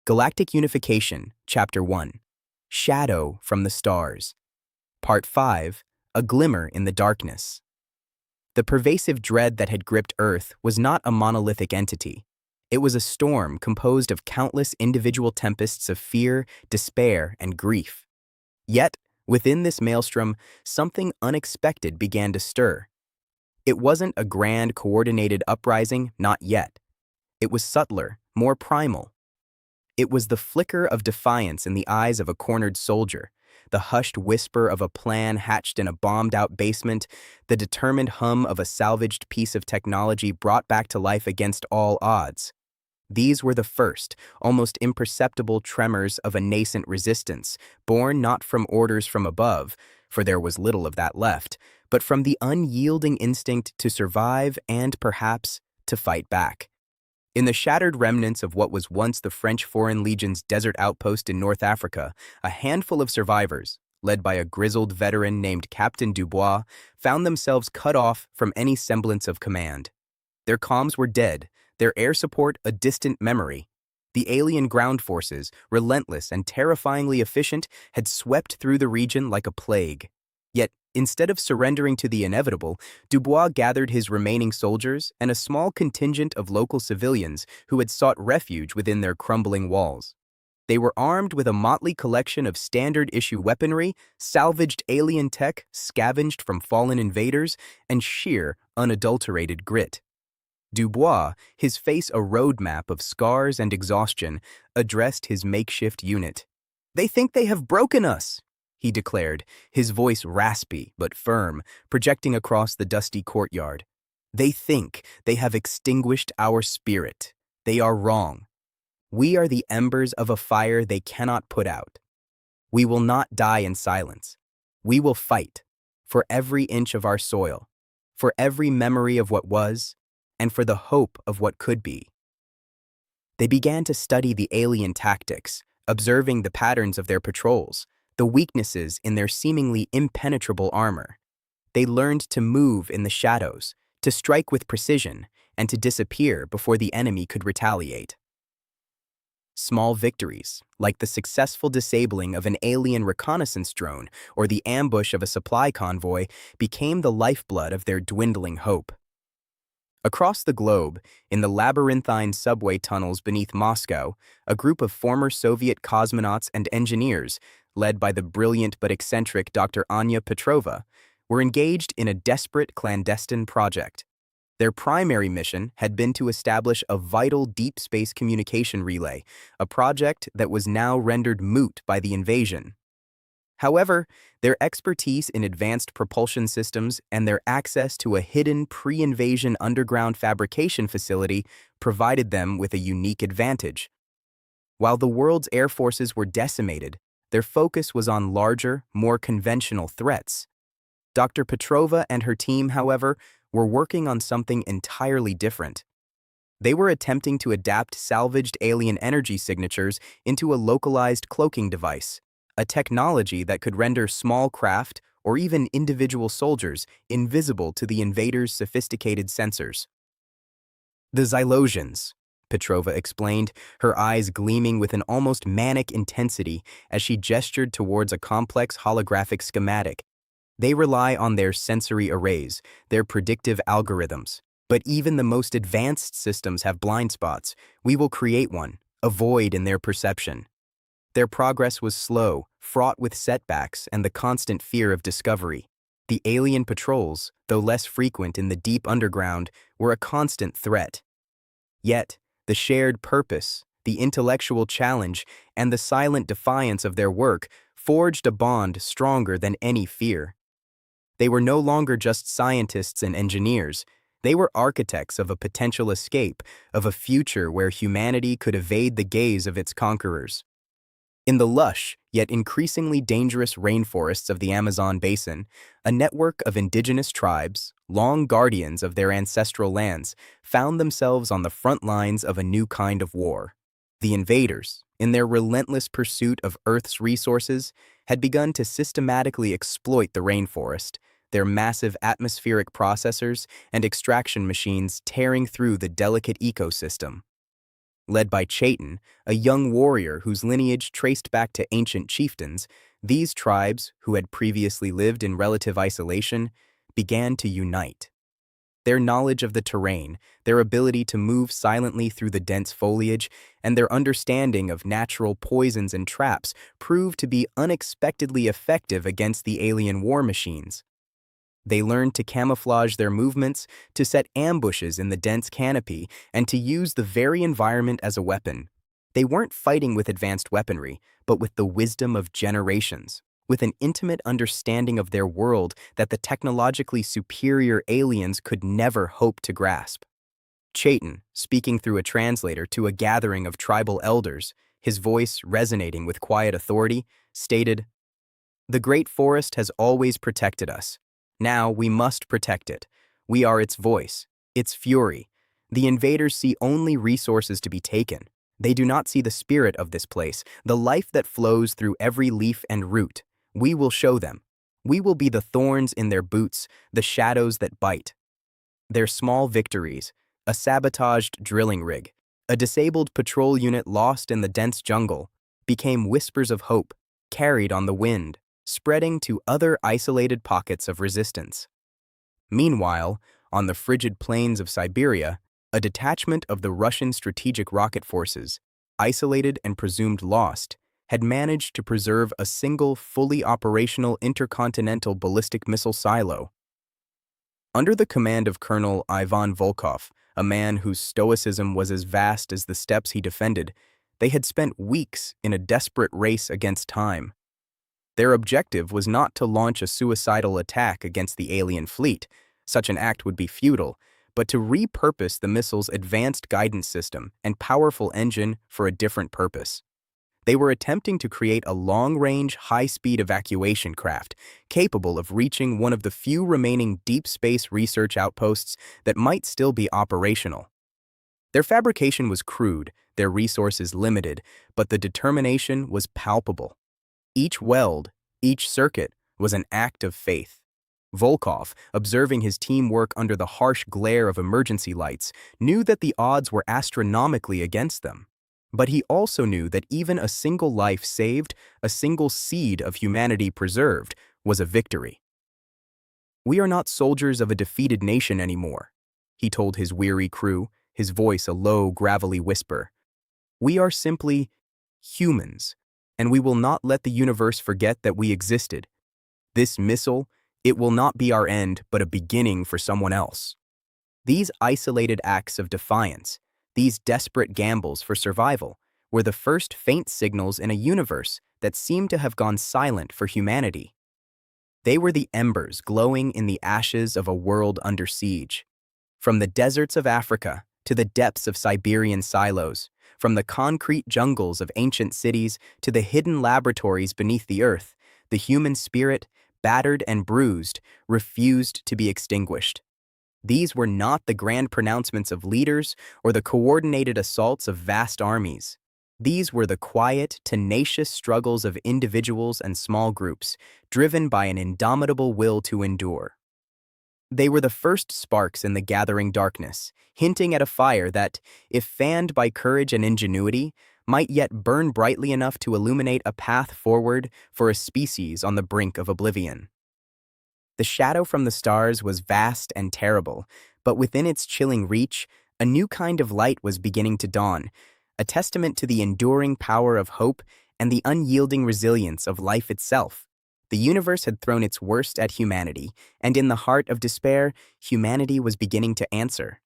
Galactic Unification, Chapter 1, Shadow from the Stars. Part 5, A Glimmer in the Darkness. The pervasive dread that had gripped Earth was not a monolithic entity. It was a storm composed of countless individual tempests of fear, despair, and grief. Yet, within this maelstrom, something unexpected began to stir. It wasn't a grand, coordinated uprising, not yet. It was subtler, more primal. It was the flicker of defiance in the eyes of a cornered soldier, the hushed whisper of a plan hatched in a bombed-out basement, the determined hum of a salvaged piece of technology brought back to life against all odds. These were the first, almost imperceptible tremors of a nascent resistance, born not from orders from above, for there was little of that left, but from the unyielding instinct to survive and, perhaps, to fight back. In the shattered remnants of what was once the French Foreign Legion's desert outpost in North Africa, a handful of survivors, led by a grizzled veteran named Captain Dubois, found themselves cut off from any semblance of command. Their comms were dead, their air support a distant memory. The alien ground forces, relentless and terrifyingly efficient, had swept through the region like a plague. Yet, instead of surrendering to the inevitable, Dubois gathered his remaining soldiers and a small contingent of local civilians who had sought refuge within their crumbling walls. They were armed with a motley collection of standard-issue weaponry, salvaged alien tech scavenged from fallen invaders, and sheer, unadulterated grit. Dubois, his face a roadmap of scars and exhaustion, addressed his makeshift unit. "They think they have broken us," he declared, his voice raspy but firm, projecting across the dusty courtyard. "They think they have extinguished our spirit. They are wrong. We are the embers of a fire they cannot put out. We will not die in silence. We will fight, for every inch of our soil, for every memory of what was, and for the hope of what could be." They began to study the alien tactics, observing the patterns of their patrols, the weaknesses in their seemingly impenetrable armor. They learned to move in the shadows, to strike with precision, and to disappear before the enemy could retaliate. Small victories, like the successful disabling of an alien reconnaissance drone or the ambush of a supply convoy, became the lifeblood of their dwindling hope. Across the globe, in the labyrinthine subway tunnels beneath Moscow, a group of former Soviet cosmonauts and engineers, led by the brilliant but eccentric Dr. Anya Petrova, were engaged in a desperate clandestine project. Their primary mission had been to establish a vital deep space communication relay, a project that was now rendered moot by the invasion. However, their expertise in advanced propulsion systems and their access to a hidden pre-invasion underground fabrication facility provided them with a unique advantage. While the world's air forces were decimated, their focus was on larger, more conventional threats. Dr. Petrova and her team, however, were working on something entirely different. They were attempting to adapt salvaged alien energy signatures into a localized cloaking device, a technology that could render small craft or even individual soldiers invisible to the invaders' sophisticated sensors. "The Xylosians," Petrova explained, her eyes gleaming with an almost manic intensity as she gestured towards a complex holographic schematic. "They rely on their sensory arrays, their predictive algorithms. But even the most advanced systems have blind spots. We will create one, a void in their perception." Their progress was slow, fraught with setbacks and the constant fear of discovery. The alien patrols, though less frequent in the deep underground, were a constant threat. Yet, the shared purpose, the intellectual challenge, and the silent defiance of their work forged a bond stronger than any fear. They were no longer just scientists and engineers. They were architects of a potential escape, of a future where humanity could evade the gaze of its conquerors. In the lush, yet increasingly dangerous rainforests of the Amazon basin, a network of indigenous tribes, long guardians of their ancestral lands, found themselves on the front lines of a new kind of war. The invaders, in their relentless pursuit of Earth's resources, had begun to systematically exploit the rainforest, their massive atmospheric processors and extraction machines tearing through the delicate ecosystem. Led by ch1, a young warrior whose lineage traced back to ancient chieftains, these tribes, who had previously lived in relative isolation, began to unite. Their knowledge of the terrain, their ability to move silently through the dense foliage, and their understanding of natural poisons and traps proved to be unexpectedly effective against the alien war machines. They learned to camouflage their movements, to set ambushes in the dense canopy, and to use the very environment as a weapon. They weren't fighting with advanced weaponry, but with the wisdom of generations, with an intimate understanding of their world that the technologically superior aliens could never hope to grasp. ch1, speaking through a translator to a gathering of tribal elders, his voice resonating with quiet authority, stated, "The great forest has always protected us. Now we must protect it. We are its voice, its fury. The invaders see only resources to be taken. They do not see the spirit of this place, the life that flows through every leaf and root. We will show them. We will be the thorns in their boots, the shadows that bite." Their small victories, a sabotaged drilling rig, a disabled patrol unit lost in the dense jungle, became whispers of hope, carried on the wind, spreading to other isolated pockets of resistance. Meanwhile, on the frigid plains of Siberia, a detachment of the Russian strategic rocket forces, isolated and presumed lost, had managed to preserve a single fully operational intercontinental ballistic missile silo. Under the command of Colonel Ivan Volkov, a man whose stoicism was as vast as the steppes he defended, they had spent weeks in a desperate race against time. Their objective was not to launch a suicidal attack against the alien fleet, such an act would be futile, but to repurpose the missile's advanced guidance system and powerful engine for a different purpose. They were attempting to create a long-range, high-speed evacuation craft capable of reaching one of the few remaining deep space research outposts that might still be operational. Their fabrication was crude, their resources limited, but the determination was palpable. Each weld, each circuit, was an act of faith. Volkov, observing his team work under the harsh glare of emergency lights, knew that the odds were astronomically against them. But he also knew that even a single life saved, a single seed of humanity preserved, was a victory. "We are not soldiers of a defeated nation anymore," he told his weary crew, his voice a low, gravelly whisper. "We are simply humans, and we will not let the universe forget that we existed. This missile, it will not be our end, but a beginning for someone else." These isolated acts of defiance, these desperate gambles for survival, were the first faint signals in a universe that seemed to have gone silent for humanity. They were the embers glowing in the ashes of a world under siege. From the deserts of Africa to the depths of Siberian silos, from the concrete jungles of ancient cities to the hidden laboratories beneath the earth, the human spirit, battered and bruised, refused to be extinguished. These were not the grand pronouncements of leaders or the coordinated assaults of vast armies. These were the quiet, tenacious struggles of individuals and small groups, driven by an indomitable will to endure. They were the first sparks in the gathering darkness, hinting at a fire that, if fanned by courage and ingenuity, might yet burn brightly enough to illuminate a path forward for a species on the brink of oblivion. The shadow from the stars was vast and terrible, but within its chilling reach, a new kind of light was beginning to dawn, a testament to the enduring power of hope and the unyielding resilience of life itself. The universe had thrown its worst at humanity, and in the heart of despair, humanity was beginning to answer.